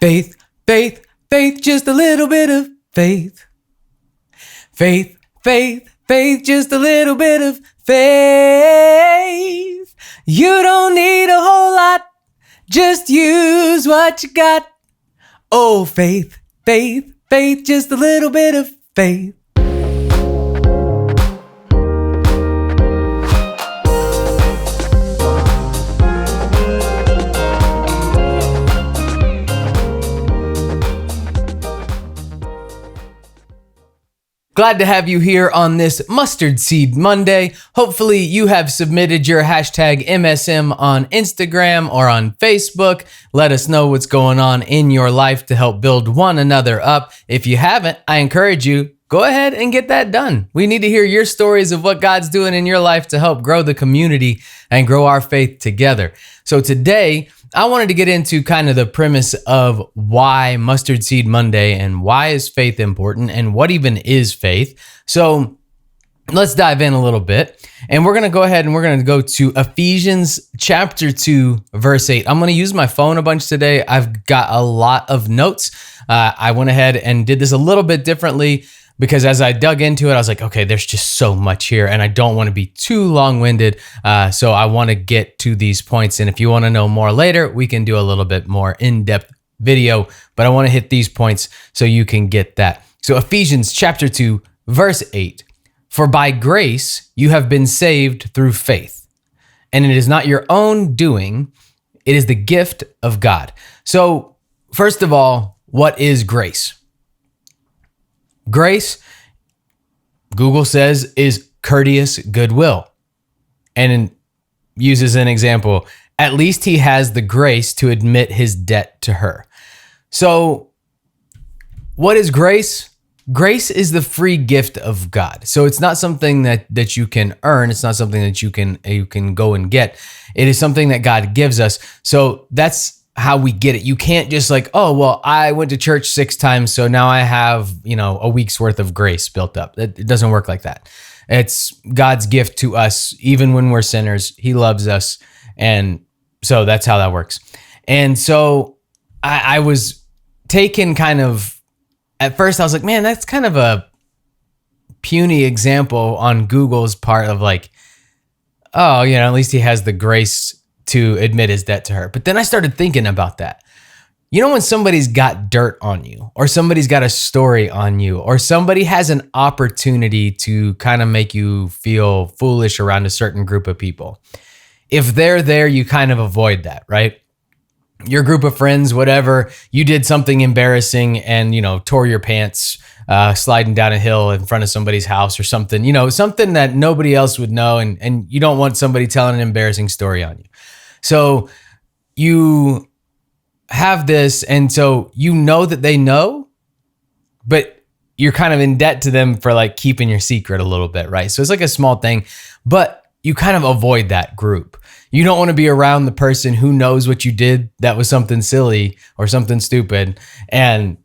Faith, faith, faith, just a little bit of faith. Faith, faith, faith, just a little bit of faith. You don't need a whole lot, just use what you got. Oh, faith, faith, faith, just a little bit of faith. Glad to have you here on this Mustard Seed Monday. Hopefully you have submitted your hashtag MSM on Instagram or on Facebook. Let us know what's going on in your life to help build one another up. If you haven't, I encourage you, go ahead and get that done. We need to hear your stories of what God's doing in your life to help grow the community and grow our faith together. So today, I wanted to get into kind of the premise of why Mustard Seed Monday and why is faith important and what even is faith. So let's dive in a little bit, and we're going to go ahead and we're going to go to Ephesians chapter 2, verse 8. I'm going to use my phone a bunch today. I've got a lot of notes. I went ahead and did this a little bit differently because as I dug into it, I was like, okay, there's just so much here and I don't want to be too long-winded. So I want to get to these points. And if you want to know more later, we can do a little bit more in-depth video, but I want to hit these points so you can get that. So Ephesians chapter 2, verse 8, for by grace you have been saved through faith, and it is not your own doing, it is the gift of God. So first of all, what is grace? Grace, Google says, is courteous goodwill. And uses an example, at least he has the grace to admit his debt to her. So what is grace? Grace is the free gift of God. So it's not something that you can earn. It's not something that you can go and get. It is something that God gives us. So that's how we get it. You can't just like, oh, well, I went to church 6 times, so now I have, a week's worth of grace built up. It doesn't work like that. It's God's gift to us, even when we're sinners. He loves us. And so that's how that works. And so I was taken kind of, at first I was like, man, that's kind of a puny example on Google's part of like, oh, at least he has the grace to admit his debt to her. But then I started thinking about that. When somebody's got dirt on you, or somebody's got a story on you, or somebody has an opportunity to kind of make you feel foolish around a certain group of people, if they're there, you kind of avoid that, right? Your group of friends, whatever, you did something embarrassing and, tore your pants sliding down a hill in front of somebody's house or something, something that nobody else would know. And you don't want somebody telling an embarrassing story on you. So you have this, and so that they know, but you're kind of in debt to them for like keeping your secret a little bit, right? So it's like a small thing, but you kind of avoid that group. You don't want to be around the person who knows what you did that was something silly or something stupid, and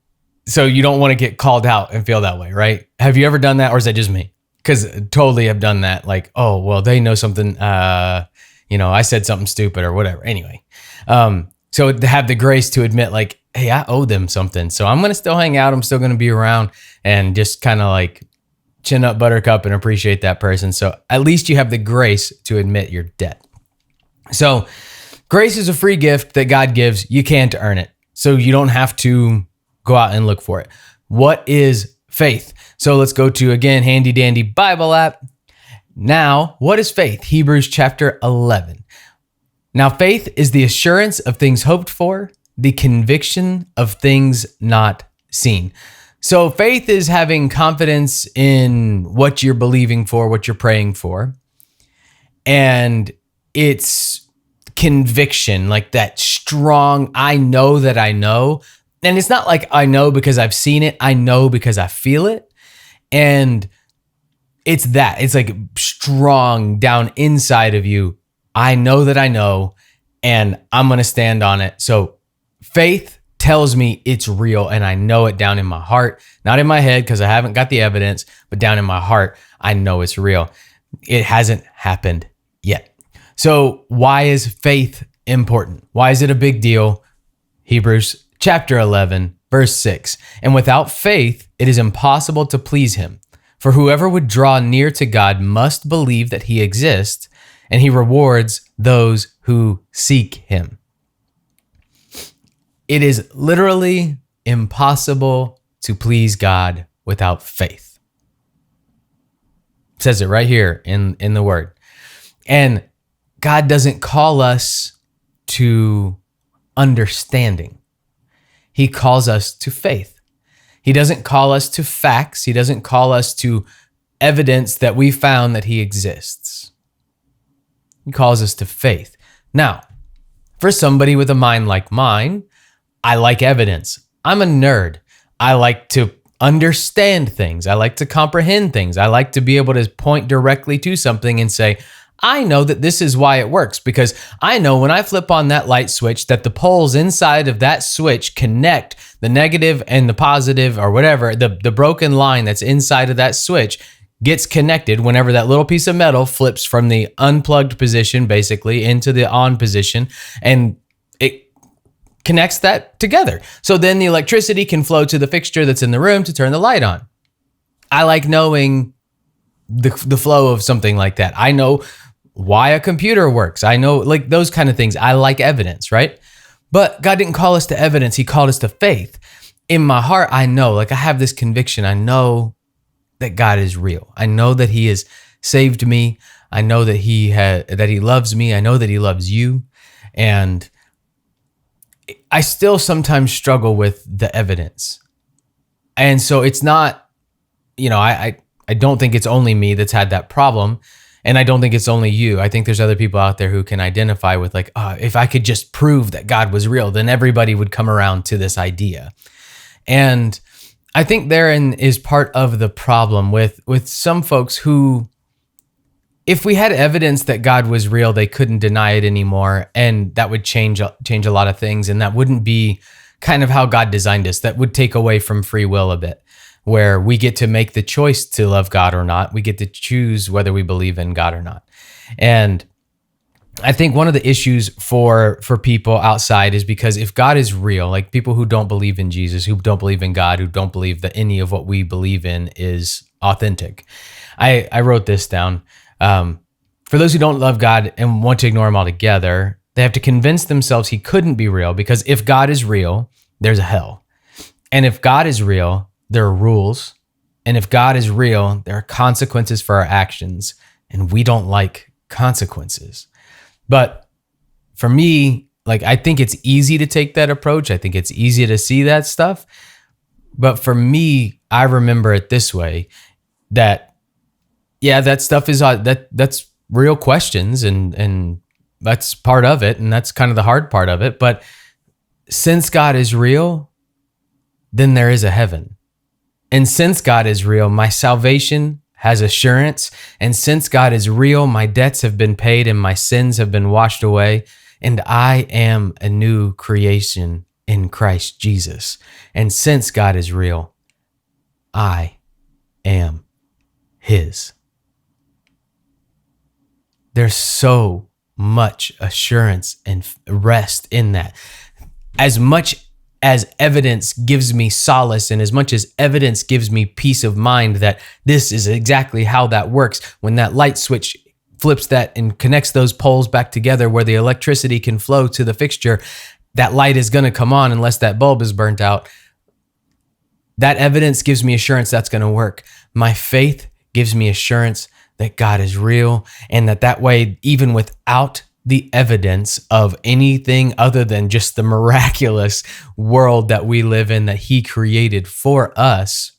so you don't want to get called out and feel that way, right? Have you ever done that, or is that just me? Because totally have done that. Like, oh, well, they know something, I said something stupid or whatever. Anyway, so to have the grace to admit like, hey, I owe them something. So I'm going to still hang out. I'm still going to be around and just kind of like chin up buttercup and appreciate that person. So at least you have the grace to admit your debt. So grace is a free gift that God gives. You can't earn it. So you don't have to go out and look for it. What is faith? So let's go to, again, handy dandy Bible app. Now, what is faith? Hebrews chapter 11. Now, faith is the assurance of things hoped for, the conviction of things not seen. So faith is having confidence in what you're believing for, what you're praying for. And it's conviction, like that strong, I know that I know. And it's not like I know because I've seen it. I know because I feel it. And it's like strong down inside of you. I know that I know, and I'm going to stand on it. So faith tells me it's real, and I know it down in my heart, not in my head because I haven't got the evidence, but down in my heart, I know it's real. It hasn't happened yet. So why is faith important? Why is it a big deal? Hebrews Chapter 11, verse 6. And without faith, it is impossible to please him. For whoever would draw near to God must believe that he exists, and he rewards those who seek him. It is literally impossible to please God without faith. It says it right here in the word. And God doesn't call us to understanding. He calls us to faith. He doesn't call us to facts. He doesn't call us to evidence that we found that he exists. He calls us to faith. Now, for somebody with a mind like mine, I like evidence. I'm a nerd. I like to understand things. I like to comprehend things. I like to be able to point directly to something and say, I know that this is why it works, because I know when I flip on that light switch that the poles inside of that switch connect the negative and the positive or whatever, the broken line that's inside of that switch gets connected whenever that little piece of metal flips from the unplugged position basically into the on position, and it connects that together. So then the electricity can flow to the fixture that's in the room to turn the light on. I like knowing the flow of something like that. I know why a computer works. I know like those kind of things. I like evidence, right? But God didn't call us to evidence. He called us to faith. In my heart, I know, like I have this conviction. I know that God is real. I know that he has saved me. I know that he loves me. I know that he loves you. And I still sometimes struggle with the evidence. And so it's not, I don't think it's only me that's had that problem. And I don't think it's only you. I think there's other people out there who can identify with like, if I could just prove that God was real, then everybody would come around to this idea. And I think therein is part of the problem with some folks who, if we had evidence that God was real, they couldn't deny it anymore. And that would change a lot of things. And that wouldn't be kind of how God designed us. That would take away from free will a bit, where we get to make the choice to love God or not. We get to choose whether we believe in God or not. And I think one of the issues for people outside is because if God is real, like people who don't believe in Jesus, who don't believe in God, who don't believe that any of what we believe in is authentic. I wrote this down. For those who don't love God and want to ignore him altogether, they have to convince themselves he couldn't be real, because if God is real, there's a hell. And if God is real, there are rules. And if God is real, there are consequences for our actions. And we don't like consequences. But for me, like, I think it's easy to take that approach. I think it's easy to see that stuff. But for me, I remember it this way, that, yeah, that stuff is, that's real questions, and that's part of it. And that's kind of the hard part of it. But since God is real, then there is a heaven. And since God is real, my salvation has assurance. And since God is real, my debts have been paid and my sins have been washed away. And I am a new creation in Christ Jesus. And since God is real, I am his. There's so much assurance and rest in that. As much as evidence gives me solace, and as much as evidence gives me peace of mind that this is exactly how that works, when that light switch flips that and connects those poles back together where the electricity can flow to the fixture, that light is going to come on unless that bulb is burnt out. That evidence gives me assurance that's going to work. My faith gives me assurance that God is real, and that way, even without the evidence of anything other than just the miraculous world that we live in, that he created for us,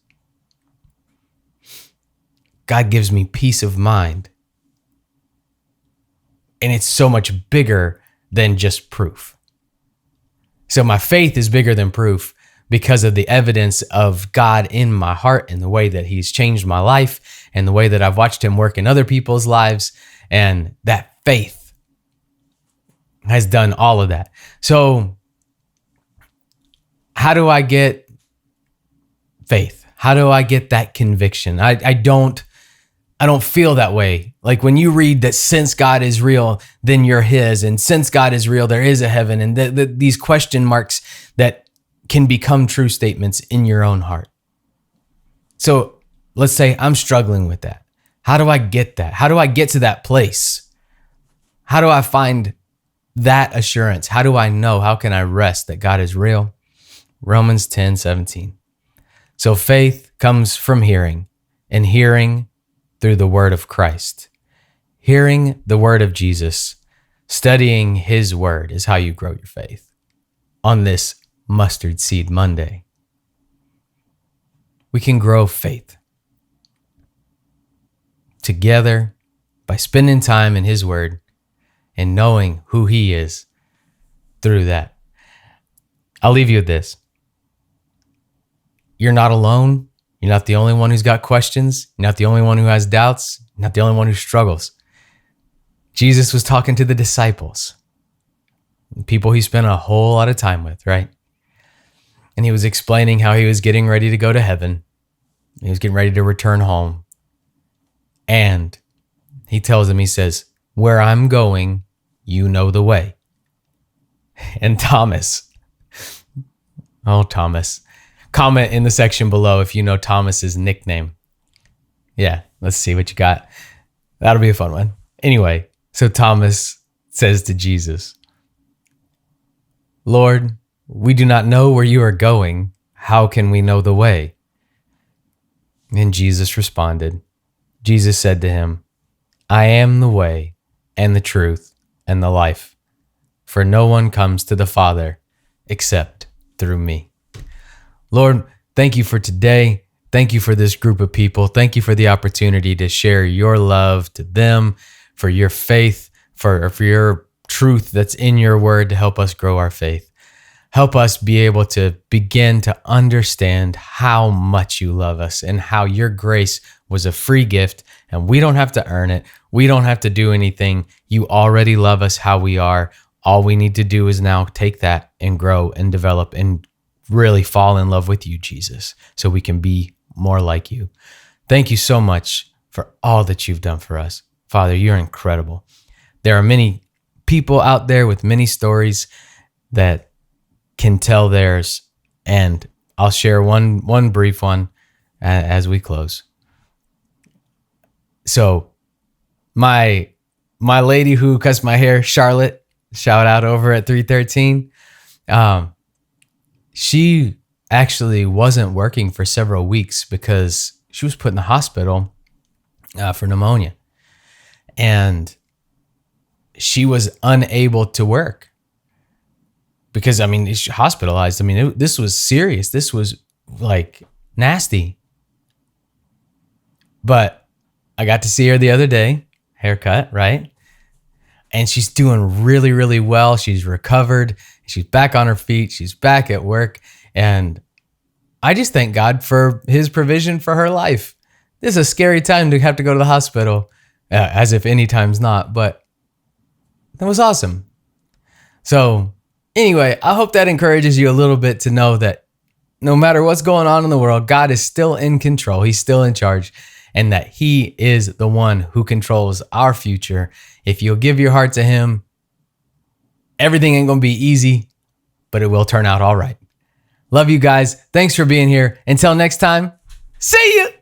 God gives me peace of mind. And it's so much bigger than just proof. So my faith is bigger than proof because of the evidence of God in my heart and the way that he's changed my life and the way that I've watched him work in other people's lives. And that faith has done all of that. So how do I get faith? How do I get that conviction? I don't feel that way. Like when you read that since God is real, then you're his, and since God is real, there is a heaven, and these question marks that can become true statements in your own heart. So let's say I'm struggling with that. How do I get that? How do I get to that place? How do I find that assurance? How do I know? How can I rest that God is real? Romans 10:17. So faith comes from hearing, and hearing through the word of Christ. Hearing the word of Jesus, studying his word is how you grow your faith on this Mustard Seed Monday. We can grow faith together by spending time in his word and knowing who he is through that. I'll leave you with this. You're not alone. You're not the only one who's got questions. You're not the only one who has doubts. You're not the only one who struggles. Jesus was talking to the disciples, people he spent a whole lot of time with, right? And he was explaining how he was getting ready to go to heaven. He was getting ready to return home. And he tells them, he says, where I'm going, you know the way. And Thomas, comment in the section below if you know Thomas's nickname. Yeah, let's see what you got. That'll be a fun one. Anyway, so Thomas says to Jesus, Lord, we do not know where you are going. How can we know the way? And Jesus responded. Jesus said to him, I am the way and the truth and the life. For no one comes to the Father except through me. Lord, thank you for today. Thank you for this group of people. Thank you for the opportunity to share your love to them, for your faith, for your truth that's in your word to help us grow our faith. Help us be able to begin to understand how much you love us and how your grace was a free gift and we don't have to earn it. We don't have to do anything. You already love us how we are. All we need to do is now take that and grow and develop and really fall in love with you, Jesus, so we can be more like you. Thank you so much for all that you've done for us. Father, you're incredible. There are many people out there with many stories that can tell theirs, and I'll share one brief one as we close. So my lady who cuts my hair, Charlotte, shout out over at 313. She actually wasn't working for several weeks because she was put in the hospital for pneumonia. And she was unable to work because, she's hospitalized. This was serious. This was like nasty. But I got to see her the other day, haircut, right? And she's doing really, really well. She's recovered. She's back on her feet. She's back at work. And I just thank God for his provision for her life. This is a scary time to have to go to the hospital, as if any time's not, but that was awesome. So anyway, I hope that encourages you a little bit to know that no matter what's going on in the world, God is still in control. He's still in charge, and that he is the one who controls our future. If you'll give your heart to him, everything ain't going to be easy, but it will turn out all right. Love you guys. Thanks for being here. Until next time, see you.